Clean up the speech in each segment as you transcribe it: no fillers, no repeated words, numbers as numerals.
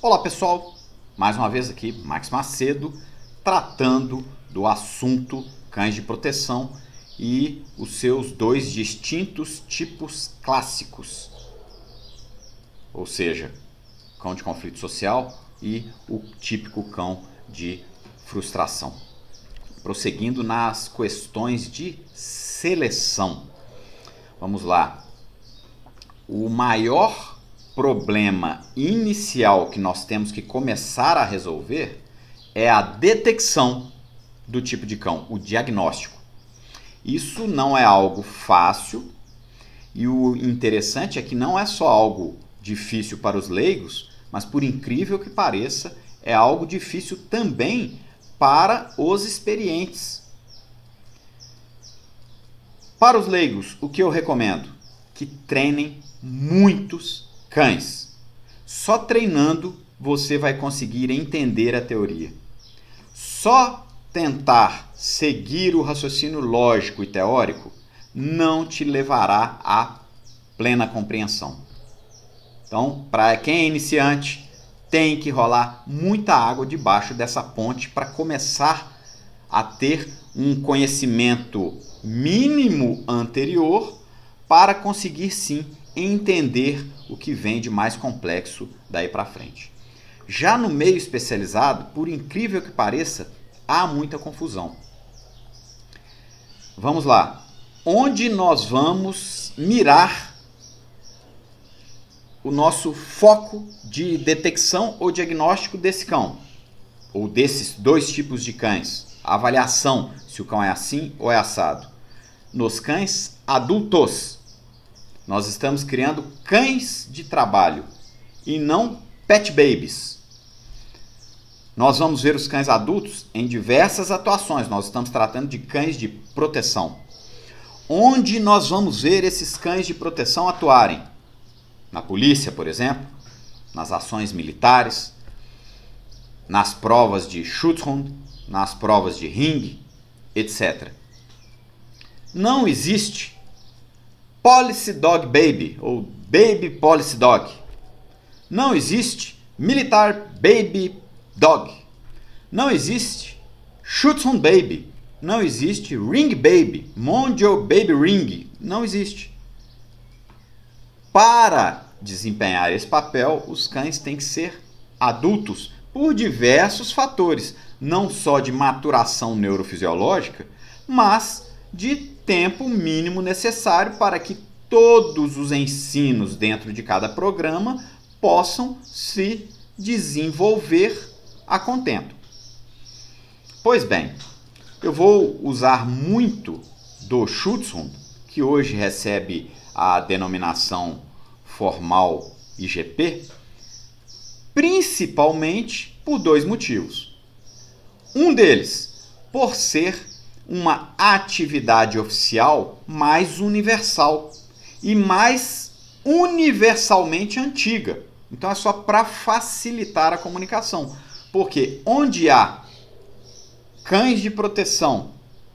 Olá pessoal, mais uma vez aqui Max Macedo tratando do assunto cães de proteção e os seus dois distintos tipos clássicos, ou seja, cão de conflito social e o típico cão de frustração. Prosseguindo nas questões de seleção, vamos lá. O maior problema inicial que nós temos que começar a resolver é a detecção do tipo de cão, o diagnóstico. Isso não é algo fácil e o interessante é que não é só algo difícil para os leigos, mas por incrível que pareça, é algo difícil também para os experientes. Para os leigos, o que eu recomendo? Que treinem muitos cães. Só treinando você vai conseguir entender a teoria. Só tentar seguir o raciocínio lógico e teórico não te levará à plena compreensão. Então, para quem é iniciante, tem que rolar muita água debaixo dessa ponte para começar a ter um conhecimento mínimo anterior para conseguir sim entender o que vem de mais complexo daí para frente. Já no meio especializado, por incrível que pareça, há muita confusão. Vamos lá. Onde nós vamos mirar o nosso foco de detecção ou diagnóstico desse cão? Ou desses dois tipos de cães? A avaliação se o cão é assim ou é assado. Nos cães adultos. Nós estamos criando cães de trabalho e não pet babies. Nós vamos ver os cães adultos em diversas atuações. Nós estamos tratando de cães de proteção. Onde nós vamos ver esses cães de proteção atuarem? Na polícia, por exemplo, nas ações militares, nas provas de Schutzhund, nas provas de ringue, etc. Não existe Policy Dog Baby ou Baby Policy Dog. Não existe Militar Baby Dog. Não existe Schutzhund Baby. Não existe Ring Baby, Mondial Baby Ring. Não existe. Para desempenhar esse papel, os cães têm que ser adultos por diversos fatores, não só de maturação neurofisiológica, mas de tempo mínimo necessário para que todos os ensinos dentro de cada programa possam se desenvolver a contento. Pois bem, eu vou usar muito do Schutzhund, que hoje recebe a denominação formal IGP, principalmente por dois motivos. Um deles, por ser uma atividade oficial mais universal e mais universalmente antiga. Então é só para facilitar a comunicação, porque onde há cães de proteção,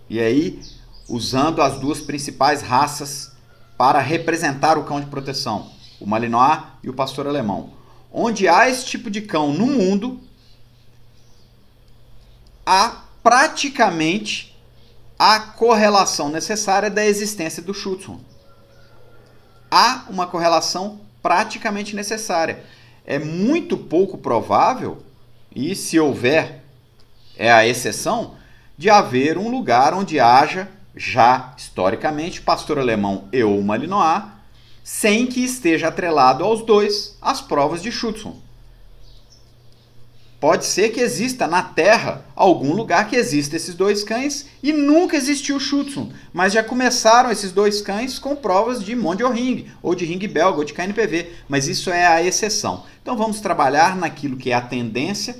e aí usando as duas principais raças para representar o cão de proteção, o Malinois e o pastor alemão, onde há esse tipo de cão no mundo, há praticamente a correlação necessária da existência do Schutzhund. Há uma correlação praticamente necessária. É muito pouco provável, e se houver, é a exceção, de haver um lugar onde haja, já historicamente, pastor alemão e ou Malinois, sem que esteja atrelado aos dois as provas de Schutzhund. Pode ser que exista na Terra algum lugar que exista esses dois cães e nunca existiu o Schutzhund, mas já começaram esses dois cães com provas de Mondial Ring, ou de Ring Belga, ou de KNPV, mas isso é a exceção. Então vamos trabalhar naquilo que é a tendência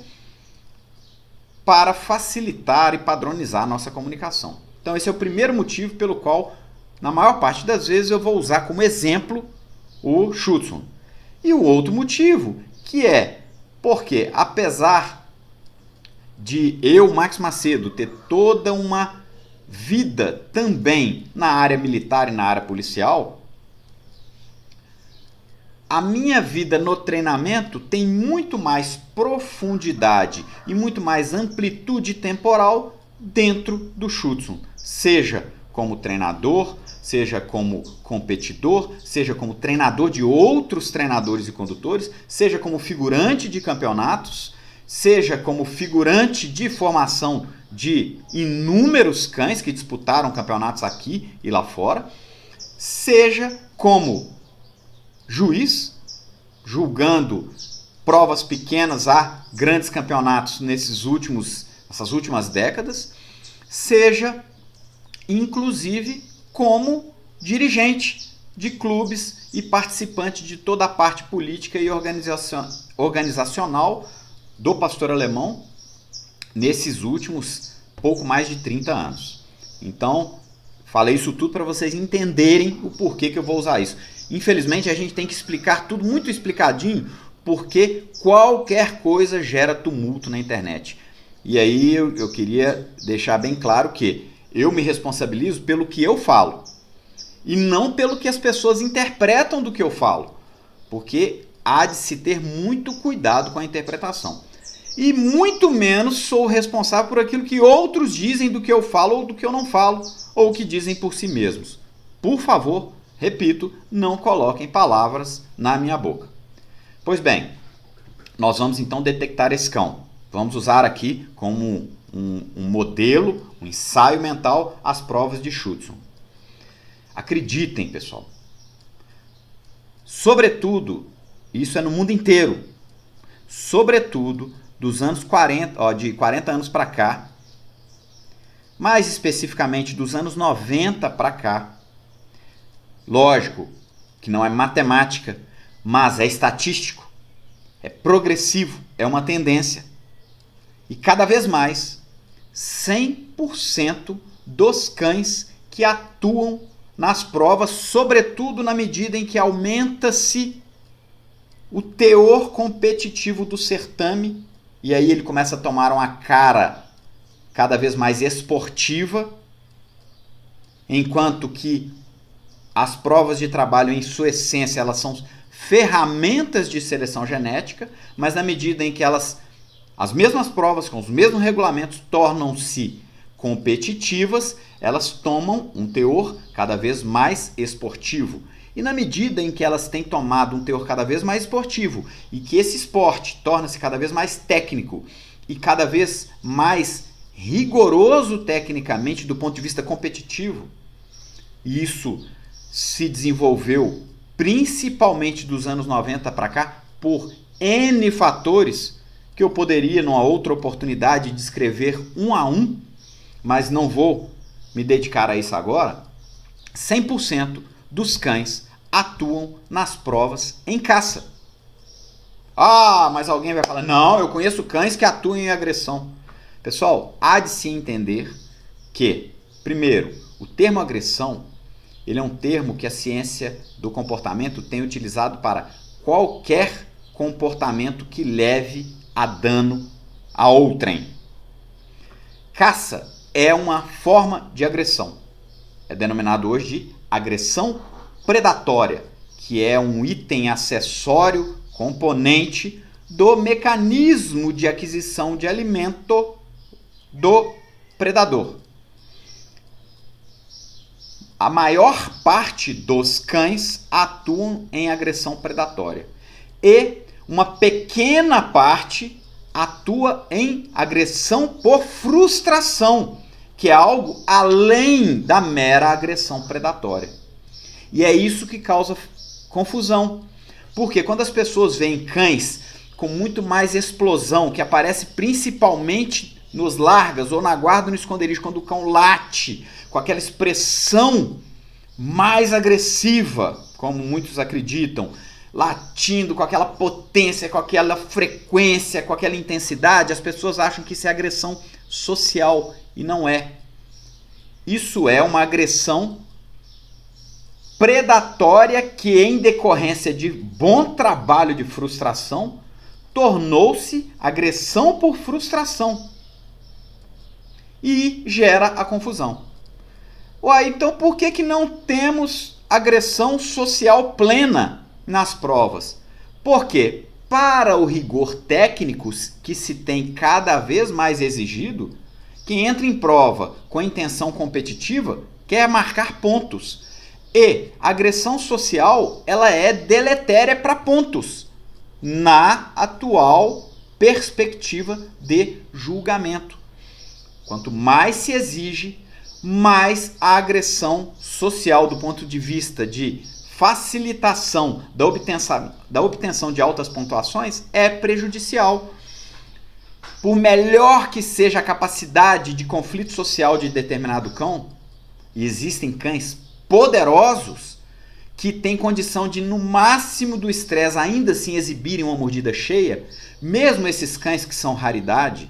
para facilitar e padronizar a nossa comunicação. Então esse é o primeiro motivo pelo qual, na maior parte das vezes, eu vou usar como exemplo o Schutzhund. E o outro motivo, que é porque, apesar de eu, Max Macedo, ter toda uma vida também na área militar e na área policial, a minha vida no treinamento tem muito mais profundidade e muito mais amplitude temporal dentro do Schutzhund, seja como treinador, seja como competidor, seja como treinador de outros treinadores e condutores, seja como figurante de campeonatos, seja como figurante de formação de inúmeros cães que disputaram campeonatos aqui e lá fora, seja como juiz, julgando provas pequenas a grandes campeonatos nessas últimas décadas, seja inclusive como dirigente de clubes e participante de toda a parte política e organizacional do pastor alemão nesses últimos pouco mais de 30 anos. Então, falei isso tudo para vocês entenderem o porquê que eu vou usar isso. Infelizmente, a gente tem que explicar tudo muito explicadinho, porque qualquer coisa gera tumulto na internet. E aí eu queria deixar bem claro que eu me responsabilizo pelo que eu falo e não pelo que as pessoas interpretam do que eu falo, porque há de se ter muito cuidado com a interpretação. E muito menos sou responsável por aquilo que outros dizem do que eu falo ou do que eu não falo, ou o que dizem por si mesmos. Por favor, repito, não coloquem palavras na minha boca. Pois bem, nós vamos então detectar esse cão. Vamos usar aqui como um modelo, um ensaio mental, as provas de Schutzhund. Acreditem, pessoal. Sobretudo, isso é no mundo inteiro. Sobretudo, dos anos 40, de 40 anos para cá, mais especificamente dos anos 90 para cá. Lógico que não é matemática, mas é estatístico, é progressivo, é uma tendência. E cada vez mais, 100% dos cães que atuam nas provas, sobretudo na medida em que aumenta-se o teor competitivo do certame, e aí ele começa a tomar uma cara cada vez mais esportiva, enquanto que as provas de trabalho, em sua essência, elas são ferramentas de seleção genética, mas na medida em que as mesmas provas, com os mesmos regulamentos, tornam-se competitivas, elas tomam um teor cada vez mais esportivo. E na medida em que elas têm tomado um teor cada vez mais esportivo e que esse esporte torna-se cada vez mais técnico e cada vez mais rigoroso tecnicamente do ponto de vista competitivo, e isso se desenvolveu principalmente dos anos 90 para cá por N fatores que eu poderia, numa outra oportunidade, descrever um a um, mas não vou me dedicar a isso agora. 100% dos cães atuam nas provas em caça. Ah, mas alguém vai falar, não, eu conheço cães que atuam em agressão. Pessoal, há de se entender que, primeiro, o termo agressão, ele é um termo que a ciência do comportamento tem utilizado para qualquer comportamento que leve a dano a outrem. Caça é uma forma de agressão. É denominado hoje de agressão predatória, que é um item acessório, componente do mecanismo de aquisição de alimento do predador. A maior parte dos cães atuam em agressão predatória e uma pequena parte atua em agressão por frustração, que é algo além da mera agressão predatória. E é isso que causa confusão, porque quando as pessoas veem cães com muito mais explosão, que aparece principalmente nos largas ou na guarda no esconderijo, quando o cão late, com aquela expressão mais agressiva, como muitos acreditam, latindo com aquela potência, com aquela frequência, com aquela intensidade, as pessoas acham que isso é agressão social e não é. Isso é uma agressão predatória que, em decorrência de bom trabalho de frustração, tornou-se agressão por frustração e gera a confusão. Ué, então por que não temos agressão social plena? nas provas. Por quê? Para o rigor técnico que se tem cada vez mais exigido, quem entra em prova com intenção competitiva quer marcar pontos. E a agressão social, ela é deletéria para pontos na atual perspectiva de julgamento. Quanto mais se exige, mais a agressão social do ponto de vista de facilitação da obtenção de altas pontuações é prejudicial. Por melhor que seja a capacidade de conflito social de determinado cão, e existem cães poderosos que têm condição de, no máximo do estresse, ainda assim exibirem uma mordida cheia, mesmo esses cães que são raridade,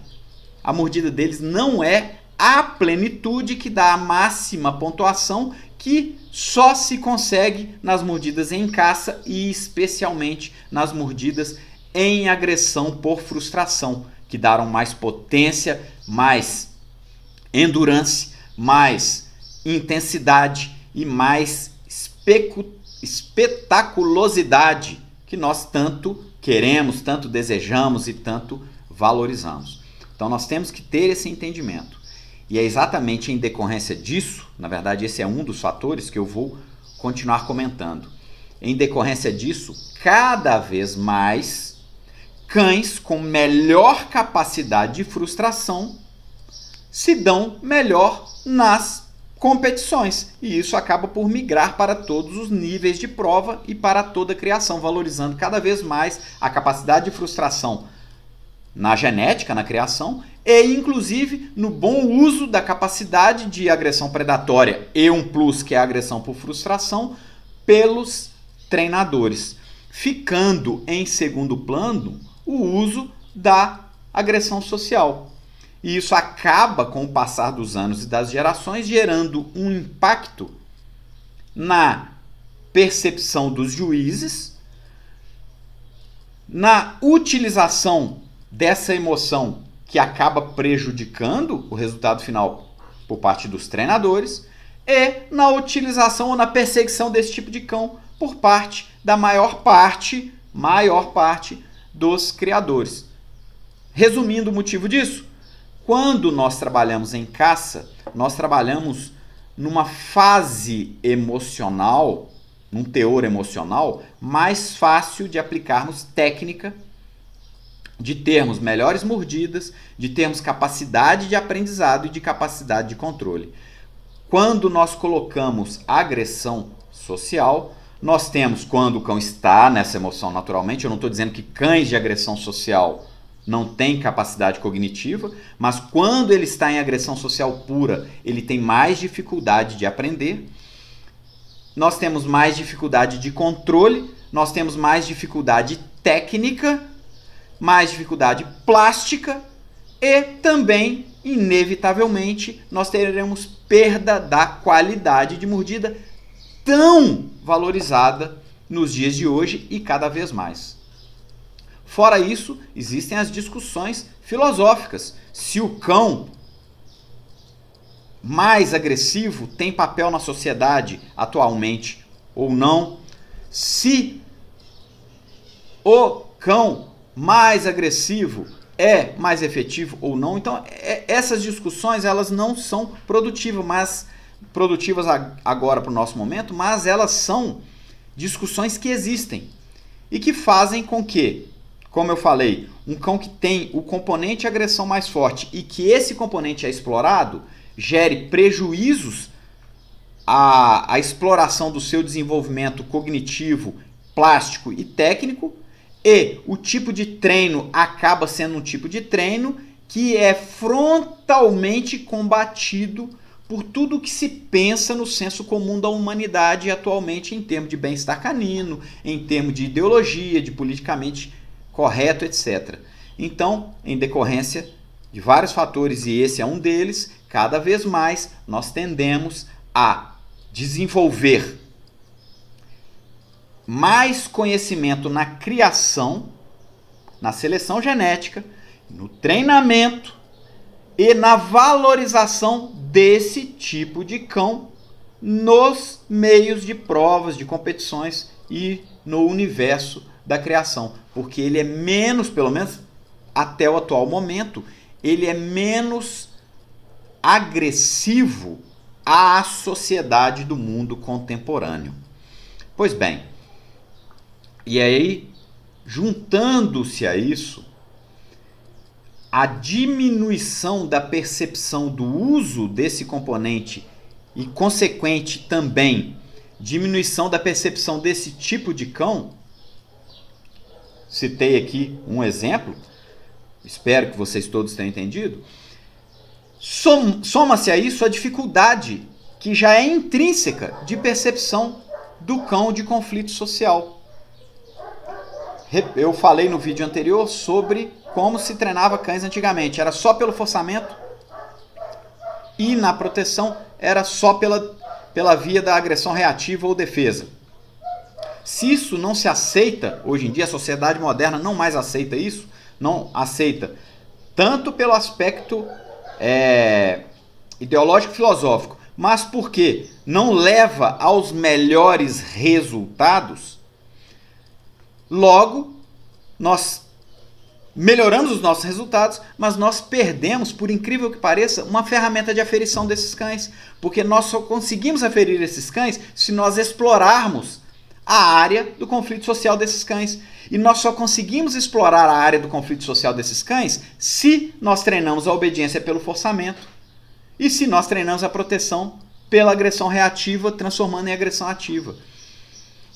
a mordida deles não é a plenitude que dá a máxima pontuação, que só se consegue nas mordidas em caça e especialmente nas mordidas em agressão por frustração, que darão mais potência, mais endurance, mais intensidade e mais espetaculosidade que nós tanto queremos, tanto desejamos e tanto valorizamos. Então nós temos que ter esse entendimento. E é exatamente em decorrência disso, na verdade esse é um dos fatores que eu vou continuar comentando. Em decorrência disso, cada vez mais cães com melhor capacidade de frustração se dão melhor nas competições. E isso acaba por migrar para todos os níveis de prova e para toda a criação, valorizando cada vez mais a capacidade de frustração na genética, na criação, e inclusive no bom uso da capacidade de agressão predatória e um plus, que é a agressão por frustração, pelos treinadores, ficando em segundo plano o uso da agressão social. E isso acaba, com o passar dos anos e das gerações, gerando um impacto na percepção dos juízes, na utilização dessa emoção que acaba prejudicando o resultado final por parte dos treinadores e na utilização ou na perseguição desse tipo de cão por parte da maior parte dos criadores. Resumindo o motivo disso, quando nós trabalhamos em caça, nós trabalhamos numa fase emocional, num teor emocional mais fácil de aplicarmos técnica, de termos melhores mordidas, de termos capacidade de aprendizado e de capacidade de controle. Quando nós colocamos agressão social, nós temos, quando o cão está nessa emoção naturalmente, eu não estou dizendo que cães de agressão social não têm capacidade cognitiva, mas quando ele está em agressão social pura, ele tem mais dificuldade de aprender, nós temos mais dificuldade de controle, nós temos mais dificuldade técnica, mais dificuldade plástica e também, inevitavelmente, nós teremos perda da qualidade de mordida tão valorizada nos dias de hoje e cada vez mais. Fora isso, existem as discussões filosóficas. Se o cão mais agressivo tem papel na sociedade atualmente ou não, se o cão mais agressivo é mais efetivo ou não. Então, essas discussões elas não são produtivas agora para o nosso momento, mas elas são discussões que existem e que fazem com que, como eu falei, um cão que tem o componente agressão mais forte e que esse componente é explorado, gere prejuízos à exploração do seu desenvolvimento cognitivo, plástico e técnico, e o tipo de treino acaba sendo um tipo de treino que é frontalmente combatido por tudo que se pensa no senso comum da humanidade atualmente em termos de bem-estar canino, em termos de ideologia, de politicamente correto, etc. Então, em decorrência de vários fatores, e esse é um deles, cada vez mais nós tendemos a desenvolver mais conhecimento na criação, na seleção genética, no treinamento e na valorização desse tipo de cão nos meios de provas, de competições e no universo da criação, porque ele é menos, pelo menos até o atual momento, ele é menos agressivo à sociedade do mundo contemporâneo. Pois bem, e aí, juntando-se a isso, a diminuição da percepção do uso desse componente e, consequente também, diminuição da percepção desse tipo de cão. Citei aqui um exemplo, espero que vocês todos tenham entendido. Soma-se a isso a dificuldade que já é intrínseca de percepção do cão de conflito social. Eu falei no vídeo anterior sobre como se treinava cães antigamente. Era só pelo forçamento e na proteção era só pela via da agressão reativa ou defesa. Se isso não se aceita, hoje em dia a sociedade moderna não mais aceita isso, não aceita tanto pelo aspecto ideológico-filosófico, mas porque não leva aos melhores resultados, logo nós melhoramos os nossos resultados, mas nós perdemos, por incrível que pareça, uma ferramenta de aferição desses cães, porque nós só conseguimos aferir esses cães se nós explorarmos a área do conflito social desses cães. E nós só conseguimos explorar a área do conflito social desses cães se nós treinamos a obediência pelo forçamento e se nós treinamos a proteção pela agressão reativa, transformando em agressão ativa.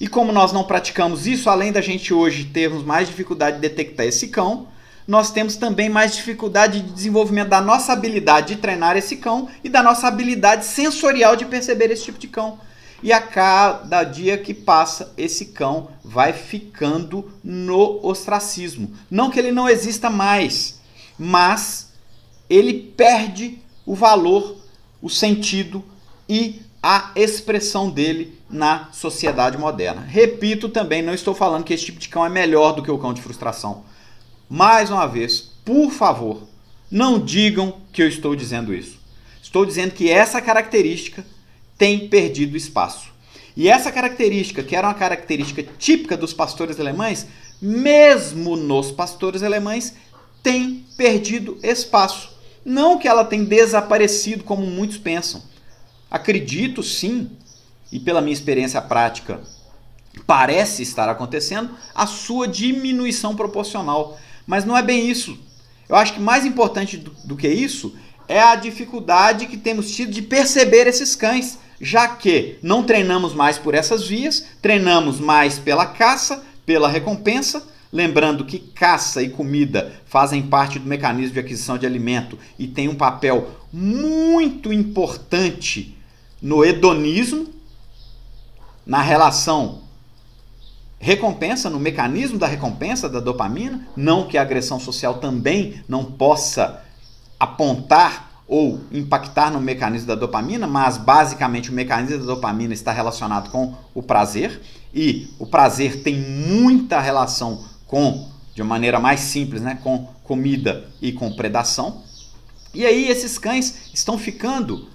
E como nós não praticamos isso, além da gente hoje termos mais dificuldade de detectar esse cão, nós temos também mais dificuldade de desenvolvimento da nossa habilidade de treinar esse cão e da nossa habilidade sensorial de perceber esse tipo de cão. E a cada dia que passa, esse cão vai ficando no ostracismo. Não que ele não exista mais, mas ele perde o valor, o sentido e a expressão dele na sociedade moderna. Repito também, não estou falando que esse tipo de cão é melhor do que o cão de frustração. Mais uma vez, por favor, não digam que eu estou dizendo isso. Estou dizendo que essa característica tem perdido espaço. E essa característica, que era uma característica típica dos pastores alemães, mesmo nos pastores alemães, tem perdido espaço. Não que ela tenha desaparecido como muitos pensam. Acredito sim, e pela minha experiência prática parece estar acontecendo, a sua diminuição proporcional. Mas não é bem isso. Eu acho que mais importante do que isso é a dificuldade que temos tido de perceber esses cães, já que não treinamos mais por essas vias, treinamos mais pela caça, pela recompensa, lembrando que caça e comida fazem parte do mecanismo de aquisição de alimento e tem um papel muito importante no hedonismo, na relação recompensa, no mecanismo da recompensa da dopamina, não que a agressão social também não possa apontar ou impactar no mecanismo da dopamina, mas basicamente o mecanismo da dopamina está relacionado com o prazer, e o prazer tem muita relação com, de uma maneira mais simples, né, com comida e com predação. E aí esses cães estão ficando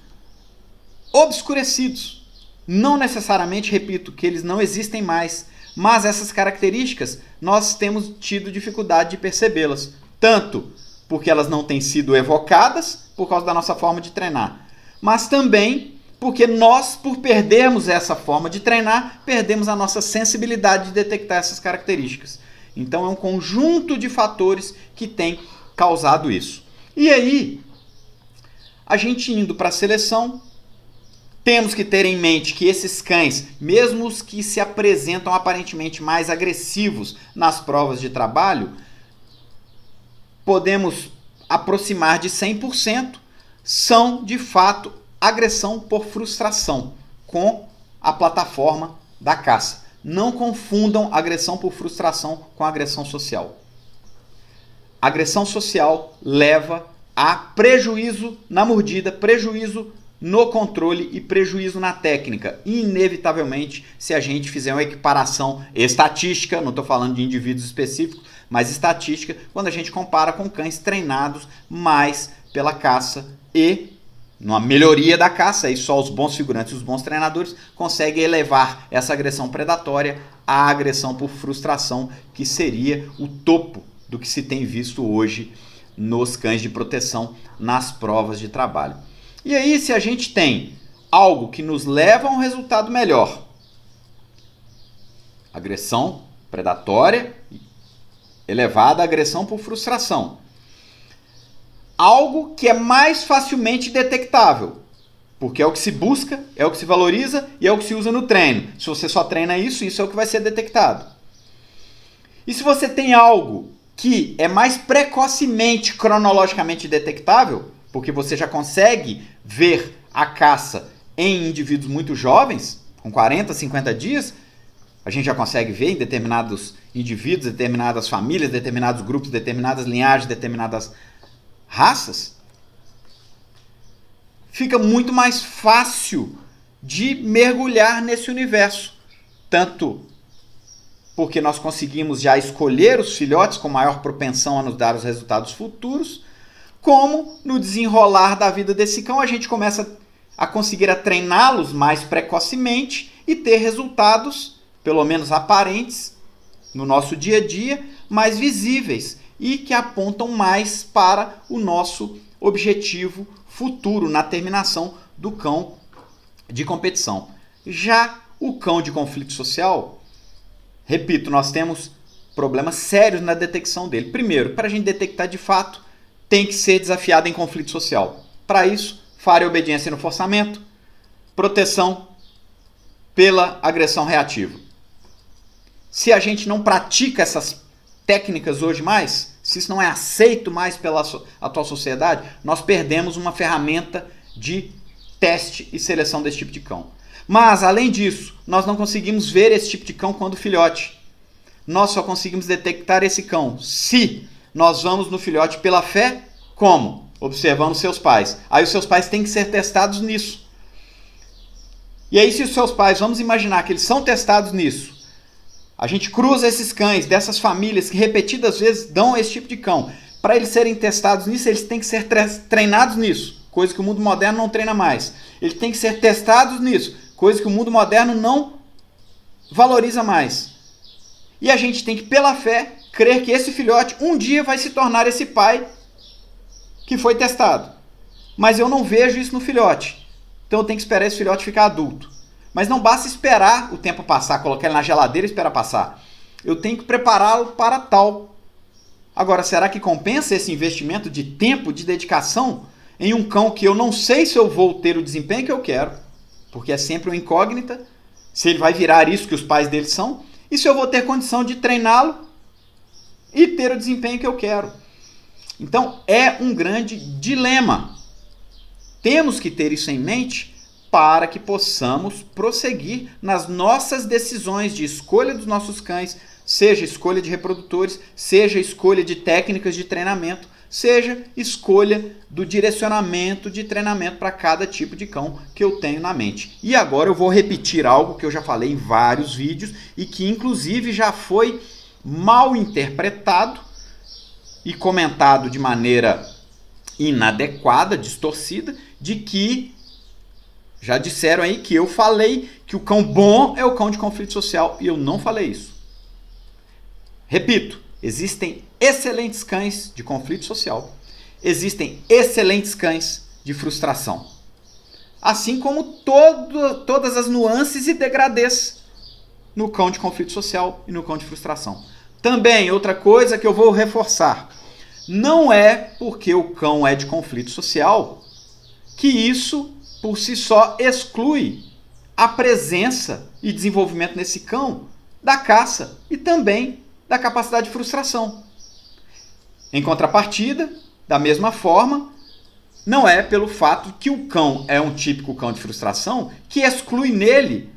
obscurecidos. Não necessariamente, repito, que eles não existem mais, mas essas características nós temos tido dificuldade de percebê-las, tanto porque elas não têm sido evocadas por causa da nossa forma de treinar, mas também porque nós, por perdermos essa forma de treinar, perdemos a nossa sensibilidade de detectar essas características. Então é um conjunto de fatores que tem causado isso. E aí, a gente indo para a seleção, temos que ter em mente que esses cães, mesmo os que se apresentam aparentemente mais agressivos nas provas de trabalho, podemos aproximar de 100%, são de fato agressão por frustração com a plataforma da caça. Não confundam agressão por frustração com agressão social. Agressão social leva a prejuízo na mordida, prejuízo no controle e prejuízo na técnica, inevitavelmente, se a gente fizer uma equiparação estatística, não estou falando de indivíduos específicos, mas estatística, quando a gente compara com cães treinados mais pela caça e numa melhoria da caça, e só os bons figurantes e os bons treinadores conseguem elevar essa agressão predatória à agressão por frustração, que seria o topo do que se tem visto hoje nos cães de proteção nas provas de trabalho. E aí, se a gente tem algo que nos leva a um resultado melhor, agressão predatória elevada à agressão por frustração, algo que é mais facilmente detectável, porque é o que se busca, é o que se valoriza e é o que se usa no treino. Se você só treina isso, isso é o que vai ser detectado. E se você tem algo que é mais precocemente, cronologicamente detectável, porque você já consegue ver a caça em indivíduos muito jovens, com 40, 50 dias, a gente já consegue ver em determinados indivíduos, determinadas famílias, determinados grupos, determinadas linhagens, determinadas raças, fica muito mais fácil de mergulhar nesse universo. Tanto porque nós conseguimos já escolher os filhotes com maior propensão a nos dar os resultados futuros, como no desenrolar da vida desse cão a gente começa a conseguir treiná-los mais precocemente e ter resultados, pelo menos aparentes, no nosso dia a dia, mais visíveis e que apontam mais para o nosso objetivo futuro na terminação do cão de competição. Já o cão de conflito social, repito, nós temos problemas sérios na detecção dele. Primeiro, para a gente detectar de fato, tem que ser desafiado em conflito social. Para isso, fare obediência no forçamento, proteção pela agressão reativa. Se a gente não pratica essas técnicas hoje mais, se isso não é aceito mais pela atual sociedade, nós perdemos uma ferramenta de teste e seleção desse tipo de cão. Mas, além disso, nós não conseguimos ver esse tipo de cão quando filhote. Nós só conseguimos detectar esse cão se nós vamos no filhote pela fé. Como? Observando seus pais. Aí os seus pais têm que ser testados nisso. E aí, se os seus pais, vamos imaginar que eles são testados nisso, a gente cruza esses cães dessas famílias que repetidas vezes dão esse tipo de cão. Para eles serem testados nisso, eles têm que ser treinados nisso, coisa que o mundo moderno não treina mais. Eles têm que ser testados nisso, coisa que o mundo moderno não valoriza mais. E a gente tem que, pela fé, crer que esse filhote um dia vai se tornar esse pai que foi testado. Mas eu não vejo isso no filhote. Então eu tenho que esperar esse filhote ficar adulto. Mas não basta esperar o tempo passar, colocar ele na geladeira e esperar passar. Eu tenho que prepará-lo para tal. Agora, será que compensa esse investimento de tempo, de dedicação em um cão que eu não sei se eu vou ter o desempenho que eu quero, porque é sempre uma incógnita, se ele vai virar isso que os pais dele são, e se eu vou ter condição de treiná-lo e ter o desempenho que eu quero. Então, é um grande dilema. Temos que ter isso em mente para que possamos prosseguir nas nossas decisões de escolha dos nossos cães, seja escolha de reprodutores, seja escolha de técnicas de treinamento, seja escolha do direcionamento de treinamento para cada tipo de cão que eu tenho na mente. E agora eu vou repetir algo que eu já falei em vários vídeos e que inclusive já foi mal interpretado e comentado de maneira inadequada, distorcida, de que já disseram aí que eu falei que o cão bom é o cão de conflito social e eu não falei isso. Repito, existem excelentes cães de conflito social, existem excelentes cães de frustração, assim como todas as nuances e degradês no cão de conflito social e no cão de frustração. Também, outra coisa que eu vou reforçar, não é porque o cão é de conflito social que isso por si só exclui a presença e desenvolvimento nesse cão da caça e também da capacidade de frustração. Em contrapartida, da mesma forma, não é pelo fato que o cão é um típico cão de frustração que exclui nele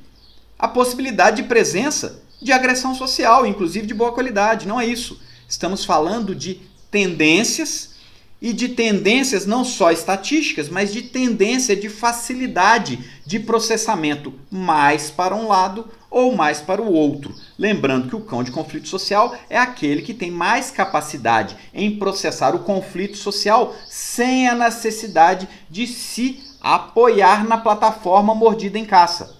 a possibilidade de presença de agressão social, inclusive de boa qualidade. Não é isso. Estamos falando de tendências e de tendências não só estatísticas, mas de tendência de facilidade de processamento mais para um lado ou mais para o outro. Lembrando que o cão de conflito social é aquele que tem mais capacidade em processar o conflito social sem a necessidade de se apoiar na plataforma mordida em caça.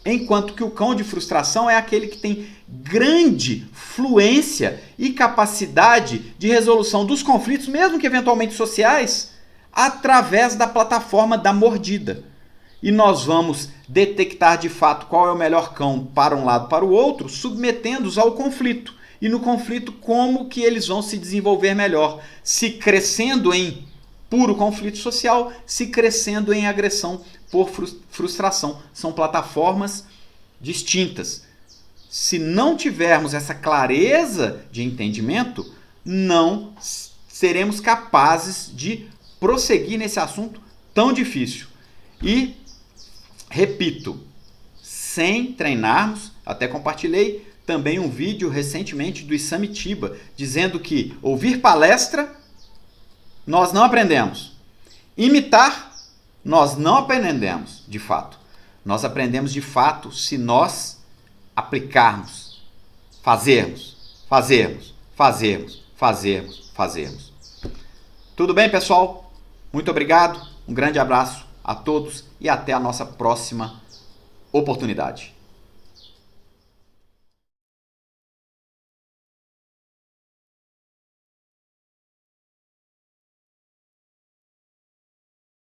Enquanto que o cão de frustração é aquele que tem grande fluência e capacidade de resolução dos conflitos, mesmo que eventualmente sociais, através da plataforma da mordida. E nós vamos detectar de fato qual é o melhor cão para um lado para o outro, submetendo-os ao conflito. E no conflito, como que eles vão se desenvolver melhor? Se crescendo em puro conflito social, se crescendo em agressão por frustração. São plataformas distintas. Se não tivermos essa clareza de entendimento, não seremos capazes de prosseguir nesse assunto tão difícil. E, repito, sem treinarmos, até compartilhei também um vídeo recentemente do Isamitiba, dizendo que ouvir palestra, nós não aprendemos. Imitar, nós não aprendemos de fato. Nós aprendemos de fato se nós aplicarmos, fazermos. Tudo bem, pessoal? Muito obrigado, um grande abraço a todos e até a nossa próxima oportunidade.